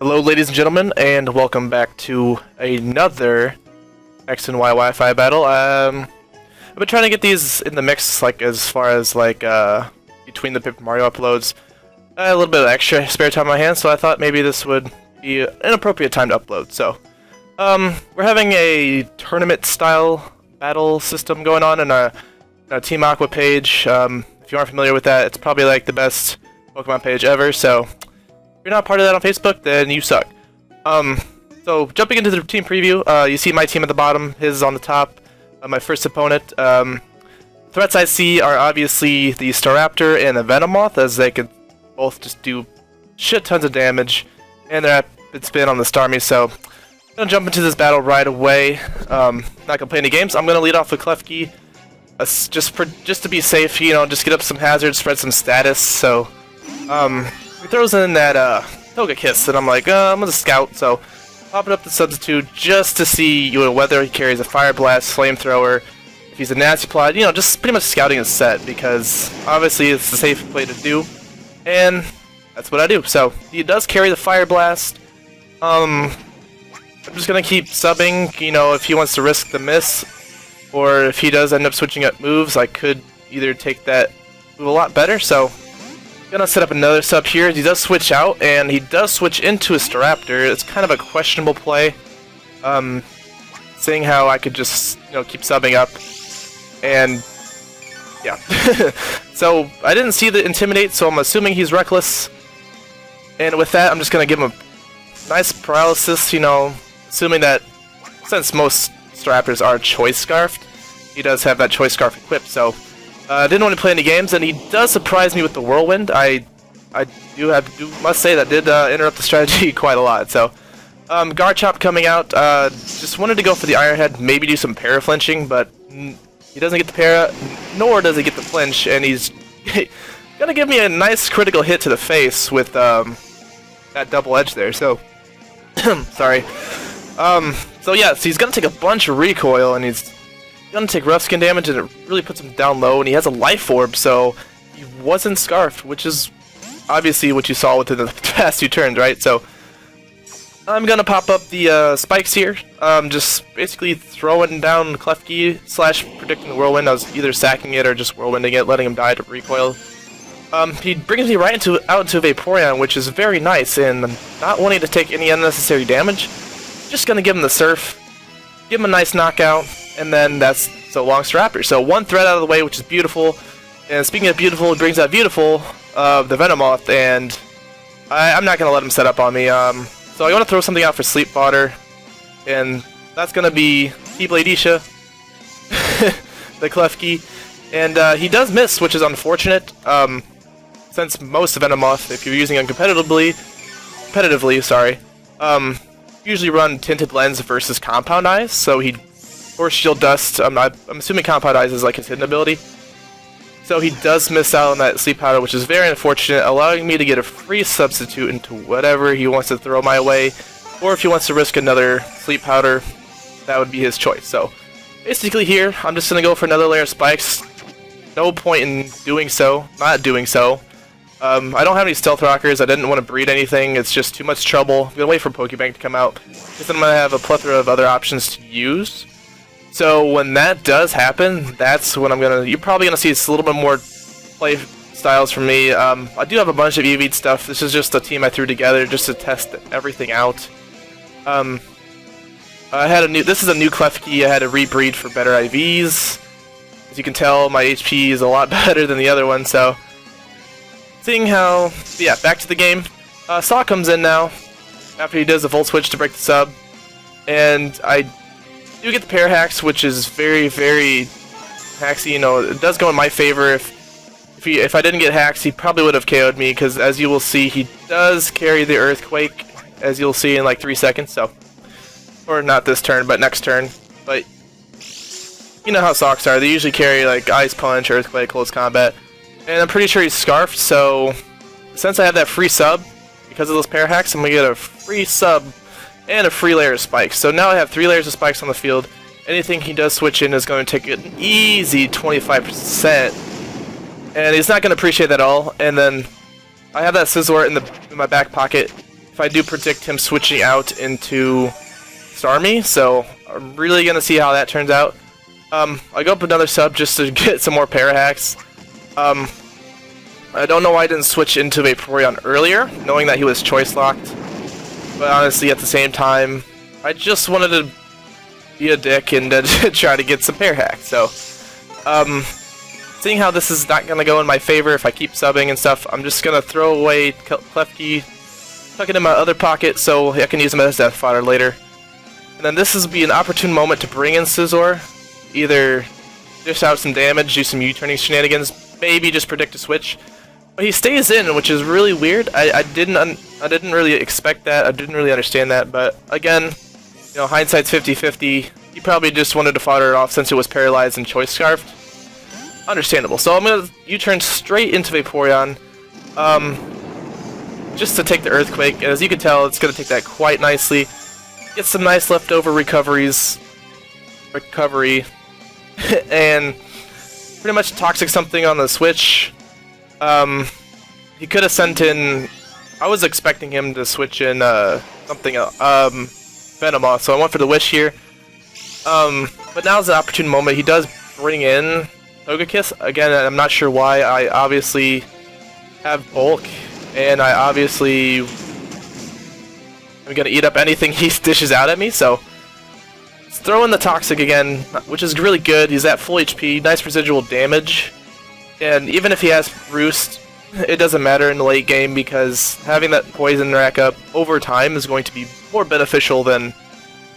Hello ladies and gentlemen, and welcome back to another X and Y Wi-Fi battle. I've been trying to get these in the mix, like as far as like between the Paper Mario uploads. I had a little bit of extra spare time on my hands, so I thought maybe this would be an appropriate time to upload. So, we're having a tournament-style battle system going on in a Team Aqua page. If you aren't familiar with that, it's probably like the best Pokemon page ever. So, if you're not part of that on Facebook, then you suck. So jumping into the team preview, you see my team at the bottom, his is on the top, my first opponent. Threats I see are obviously the Staraptor and the Venomoth, as they could both just do shit tons of damage, and they're rapid spin on the Starmie, so I'm gonna jump into this battle right away. Not gonna play any games. I'm gonna lead off with Klefki, just to be safe, you know, just get up some hazards, spread some status, so he throws in that Togekiss, and I'm like, I'm gonna scout, so popping up the substitute just to see, you know, whether he carries a Fire Blast, Flamethrower, if he's a Nasty Plot, you know, just pretty much scouting his set, because obviously it's the safe play to do, and that's what I do. So he does carry the Fire Blast. I'm just gonna keep subbing, you know, if he wants to risk the miss, or if he does end up switching up moves, I could either take that move a lot better, so gonna set up another sub here. He does switch out, and he does switch into a Staraptor. It's kind of a questionable play, seeing how I could just, you know, keep subbing up, and yeah. So I didn't see the Intimidate, so I'm assuming he's Reckless, and with that I'm just gonna give him a nice Paralysis, you know, assuming that since most Staraptors are Choice Scarfed, he does have that Choice Scarf equipped, so didn't want to play any games, and he does surprise me with the Whirlwind. I must say that did interrupt the strategy quite a lot. So, Garchomp coming out, just wanted to go for the Iron Head, maybe do some para flinching, but he doesn't get the para, nor does he get the flinch, and he's gonna give me a nice critical hit to the face with that double edge there. So, sorry. So yeah, so he's gonna take a bunch of recoil, and he's gonna take rough skin damage, and it really puts him down low, and he has a life orb, so he wasn't scarfed, which is obviously what you saw within the past 2 turns, right? So I'm gonna pop up the spikes here, just basically throwing down Klefki / predicting the Whirlwind. I was either sacking it or just whirlwinding it, letting him die to recoil. He brings me right out into Vaporeon, which is very nice, and not wanting to take any unnecessary damage, just gonna give him the Surf, give him a nice knockout, and then that's so long Staraptor. So one threat out of the way, which is beautiful. And speaking of beautiful, it brings out beautiful, the Venomoth, and I'm not gonna let him set up on me. So I want to throw something out for Sleep Fodder, and that's gonna be T-Bladisha, the Klefki, and he does miss, which is unfortunate. Since most Venomoth, if you're using it competitively, usually run Tinted Lens versus Compound Eyes, so he. Or Shield Dust. I'm assuming Compound Eyes is like his hidden ability. So he does miss out on that Sleep Powder, which is very unfortunate, allowing me to get a free substitute into whatever he wants to throw my way. Or if he wants to risk another Sleep Powder, that would be his choice. So basically here, I'm just going to go for another layer of spikes. No point in not doing so. I don't have any Stealth Rockers. I didn't want to breed anything. It's just too much trouble. I'm going to wait for Pokebank to come out, because then I'm going to have a plethora of other options to use. So when that does happen, that's when you're probably gonna see a little bit more play styles from me. I do have a bunch of EV stuff. This is just a team I threw together just to test everything out. This is a new Klefki. I had to rebreed for better IVs. As you can tell, my HP is a lot better than the other one. So, seeing how, yeah, back to the game. Saw comes in now after he does the Volt Switch to break the sub, and I do get the pair hacks, which is very, very hacksy. You know, it does go in my favor. If I didn't get hacks, he probably would have KO'd me, because as you will see, he does carry the Earthquake, as you'll see in like 3 seconds. So, or not this turn, but next turn. But you know how Socks are. They usually carry like Ice Punch, Earthquake, Close Combat, and I'm pretty sure he's Scarfed. So since I have that free sub because of those pair hacks, I'm gonna get a free sub and a free layer of spikes. So now I have 3 layers of spikes on the field. Anything he does switch in is going to take an easy 25%, and he's not going to appreciate that at all. And then I have that Scizor in my back pocket, if I do predict him switching out into Starmie, so I'm really gonna see how that turns out. I go up another sub just to get some more para hacks. I don't know why I didn't switch into Vaporeon earlier, knowing that he was choice locked. But honestly, at the same time, I just wanted to be a dick and try to get some para hacks. So, seeing how this is not gonna go in my favor if I keep subbing and stuff, I'm just gonna throw away Klefki, tuck it in my other pocket so I can use him as death fodder later. And then this will be an opportune moment to bring in Scizor, either dish out some damage, do some U-turning shenanigans, maybe just predict a switch. But he stays in, which is really weird. I didn't really expect that. I didn't really understand that. But again, you know, hindsight's 50-50. He probably just wanted to fodder it off since it was paralyzed and choice scarfed. Understandable. So I'm gonna U-turn straight into Vaporeon, just to take the Earthquake. And as you can tell, it's gonna take that quite nicely. Get some nice leftover recovery, and pretty much toxic something on the switch. He could have sent in. I was expecting him to switch in something Venomoth, so I went for the Wish here. But now's the opportune moment. He does bring in Togekiss. Again, I'm not sure why. I obviously have bulk, and I obviously I'm gonna eat up anything he dishes out at me. So let's throw in the Toxic again, which is really good. He's at full HP, nice residual damage. And even if he has Roost, it doesn't matter in the late game because having that poison rack up over time is going to be more beneficial than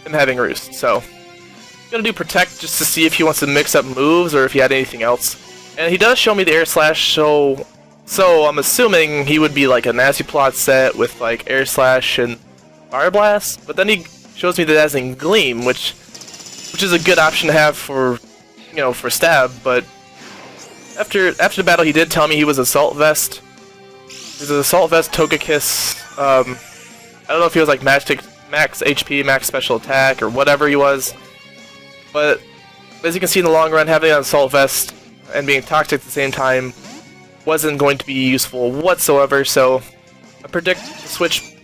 him having Roost. So, I'm gonna do Protect just to see if he wants to mix up moves or if he had anything else. And he does show me the Air Slash, so I'm assuming he would be like a Nasty Plot set with like Air Slash and Fire Blast. But then he shows me the Dazzling Gleam, which is a good option to have for, you know, for stab, but After the battle, he did tell me he was Assault Vest. He's an Assault Vest Togekiss. I don't know if he was like max HP, max special attack, or whatever he was. But as you can see in the long run, having an Assault Vest and being toxic at the same time wasn't going to be useful whatsoever. So I predict to switch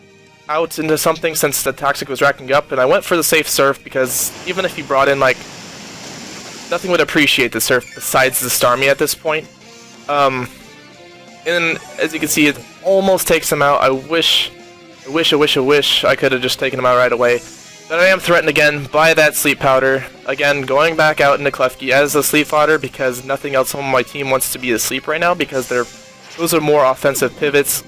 out into something since the toxic was racking up, and I went for the safe Surf because even if he brought in like nothing would appreciate the Surf besides the Starmie at this point. And as you can see, it almost takes him out. I wish I could have just taken him out right away. But I am threatened again by that Sleep Powder. Again, going back out into Klefki as a Sleep Fodder because nothing else on my team wants to be asleep right now because those are more offensive pivots /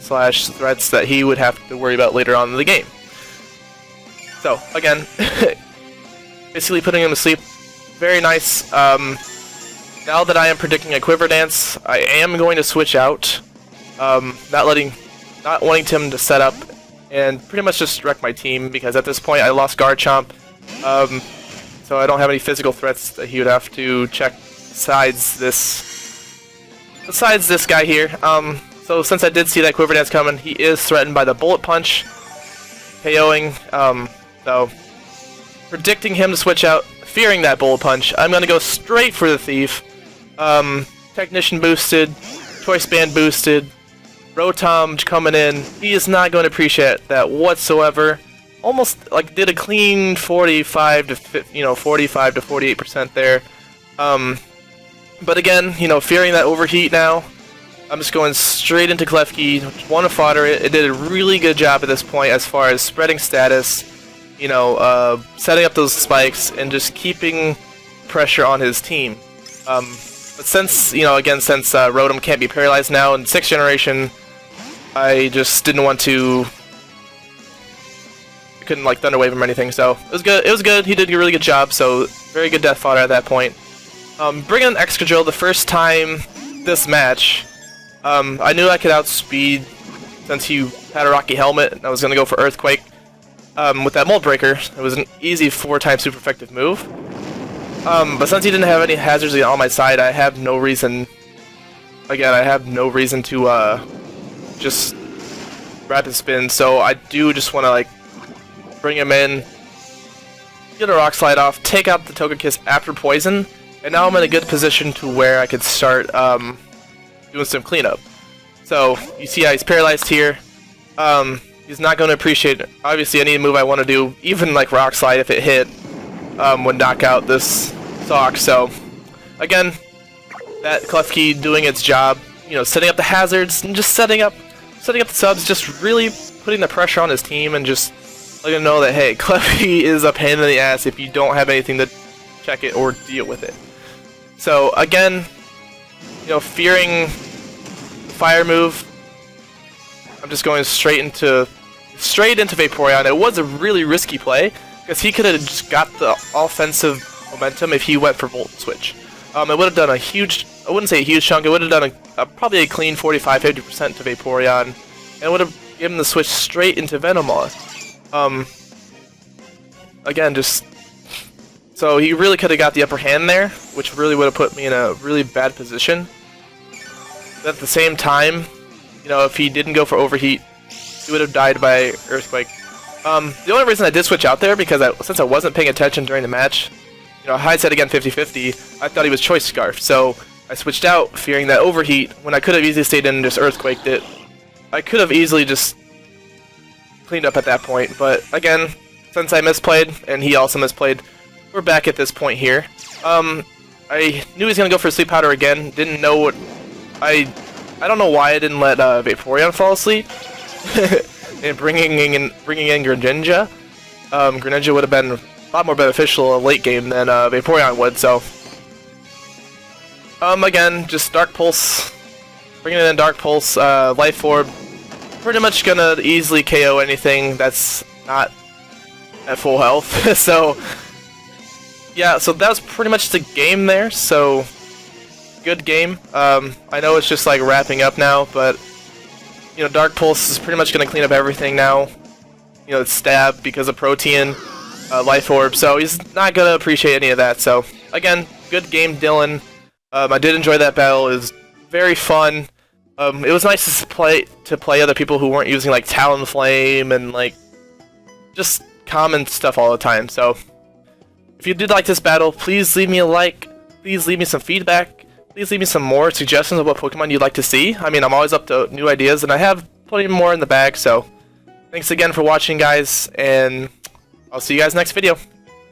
threats that he would have to worry about later on in the game. So, again, basically putting him to sleep. Very nice. Now that I am predicting a Quiver Dance, I am going to switch out. Not wanting him to set up and pretty much just wreck my team because at this point I lost Garchomp. So I don't have any physical threats that he would have to check besides this guy here. So since I did see that Quiver Dance coming, he is threatened by the Bullet Punch, KOing. So predicting him to switch out. Fearing that Bullet Punch, I'm going to go straight for the Thief. Technician boosted, Choice Band boosted, Rotom coming in. He is not going to appreciate that whatsoever. Almost like did a clean 45 to 48% there. But again, you know, fearing that overheat now, I'm just going straight into Klefki. Want to fodder it. It did a really good job at this point as far as spreading status. You know, setting up those spikes and just keeping pressure on his team. But since, you know, again, since Rotom can't be paralyzed now in 6th generation, I just didn't want to. I couldn't like Thunder Wave him or anything, so it was good. It was good. He did a really good job. So very good death fodder at that point. Bringing in Excadrill the first time this match, I knew I could outspeed since he had a Rocky Helmet, and I was gonna go for Earthquake. With that Mold Breaker, it was an easy 4-time super effective move. But since he didn't have any hazards on my side, I have no reason. Again, I have no reason to just Rapid Spin. So I do just want to like bring him in, get a Rock Slide off, take out the Togekiss after Poison, and now I'm in a good position to where I could start doing some cleanup. So you see how he's paralyzed here. He's not going to appreciate it. Obviously, any move I want to do, even like Rock Slide if it hit, would knock out this Sock. So, again, that Klefki doing its job, you know, setting up the hazards and just setting up the subs, just really putting the pressure on his team and just letting him know that, hey, Klefki is a pain in the ass if you don't have anything to check it or deal with it. So, again, you know, fearing fire move, I'm just going straight into Vaporeon. It was a really risky play because he could have just got the offensive momentum if he went for Volt Switch. It would have done a huge, I wouldn't say a huge chunk, it would have done probably a clean 45-50% to Vaporeon, and it would have given the switch straight into Venomoth. Again, just, so he really could have got the upper hand there, which really would have put me in a really bad position. But at the same time, you know, if he didn't go for Overheat, he would have died by Earthquake. The only reason I did switch out there, because since I wasn't paying attention during the match, you know, Hyde said again 50-50, I thought he was Choice Scarf, so I switched out, fearing that Overheat, when I could have easily stayed in and just Earthquaked it. I could have easily just cleaned up at that point, but again, since I misplayed, and he also misplayed, we're back at this point here. I knew he was going to go for Sleep Powder again, didn't know what... I don't know why I didn't let Vaporeon fall asleep, and bringing in Greninja. Greninja would have been a lot more beneficial late game than Vaporeon would, so... again, just Dark Pulse, bringing in Dark Pulse, Life Orb, pretty much gonna easily KO anything that's not at full health, so... Yeah, so that was pretty much the game there, so... Good game. I know it's just like wrapping up now, but... You know, Dark Pulse is pretty much gonna clean up everything now. You know, it's Stab because of Protean, Life Orb, so he's not gonna appreciate any of that, so... Again, good game, Dylan. I did enjoy that battle. It was very fun. It was nice to play other people who weren't using like Talonflame and like just common stuff all the time. So if you did like this battle, please leave me a like. Please leave me some feedback. Please leave me some more suggestions of what Pokemon you'd like to see. I mean, I'm always up to new ideas, and I have plenty more in the bag. So thanks again for watching, guys, and I'll see you guys next video.